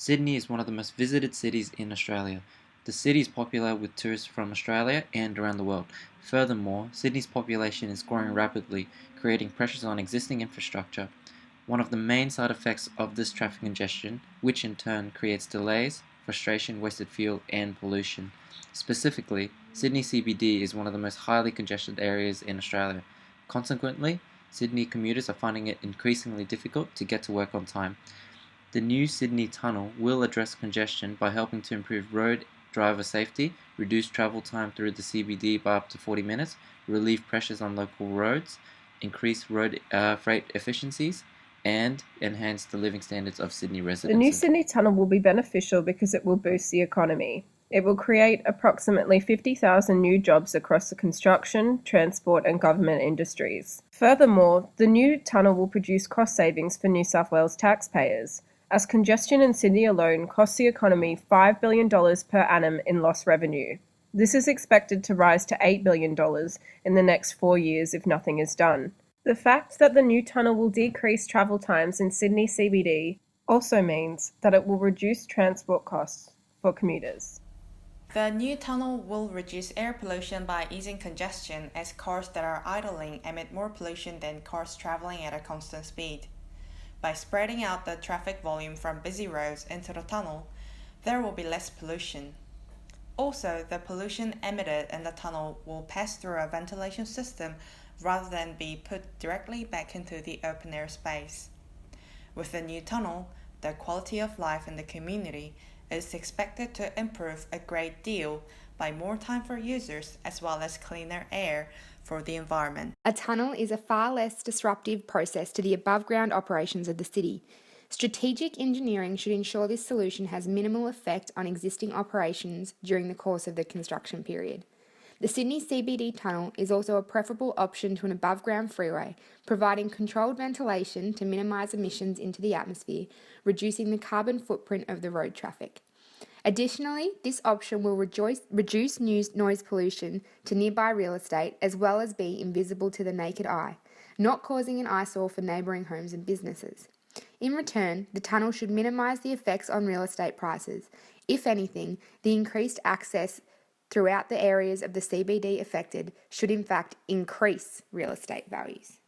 Sydney is one of the most visited cities in Australia. The city is popular with tourists from Australia and around the world. Furthermore, Sydney's population is growing rapidly, creating pressures on existing infrastructure. One of the main side effects of this traffic congestion, which in turn creates delays, frustration, wasted fuel, and pollution. Specifically, Sydney CBD is one of the most highly congested areas in Australia. Consequently, Sydney commuters are finding it increasingly difficult to get to work on time. The new Sydney Tunnel will address congestion by helping to improve road driver safety, reduce travel time through the CBD by up to 40 minutes, relieve pressures on local roads, increase road freight efficiencies, and enhance the living standards of Sydney The new residents. Sydney Tunnel will be beneficial because it will boost the economy. It will create approximately 50,000 new jobs across the construction, transport, and government industries. Furthermore, the new tunnel will produce cost savings for New South Wales taxpayers, as congestion in Sydney alone costs the economy $5 billion per annum in lost revenue. This is expected to rise to $8 billion in the next 4 years if nothing is done. The fact that the new tunnel will decrease travel times in Sydney CBD also means that it will reduce transport costs for commuters. The new tunnel will reduce air pollution by easing congestion, as cars that are idling emit more pollution than cars traveling at a constant speed. By spreading out the traffic volume from busy roads into the tunnel, there will be less pollution. Also, the pollution emitted in the tunnel will pass through a ventilation system rather than be put directly back into the open air space. With the new tunnel, the quality of life in the community is expected to improve a great deal by more time for users as well as cleaner air for the environment. A tunnel is a far less disruptive process to the above-ground operations of the city. Strategic engineering should ensure this solution has minimal effect on existing operations during the course of the construction period. The Sydney CBD tunnel is also a preferable option to an above-ground freeway, providing controlled ventilation to minimise emissions into the atmosphere, reducing the carbon footprint of the road traffic. Additionally, this option will reduce noise pollution to nearby real estate as well as be invisible to the naked eye, not causing an eyesore for neighbouring homes and businesses. In return, the tunnel should minimise the effects on real estate prices. If anything, the increased access throughout the areas of the CBD affected should in fact increase real estate values.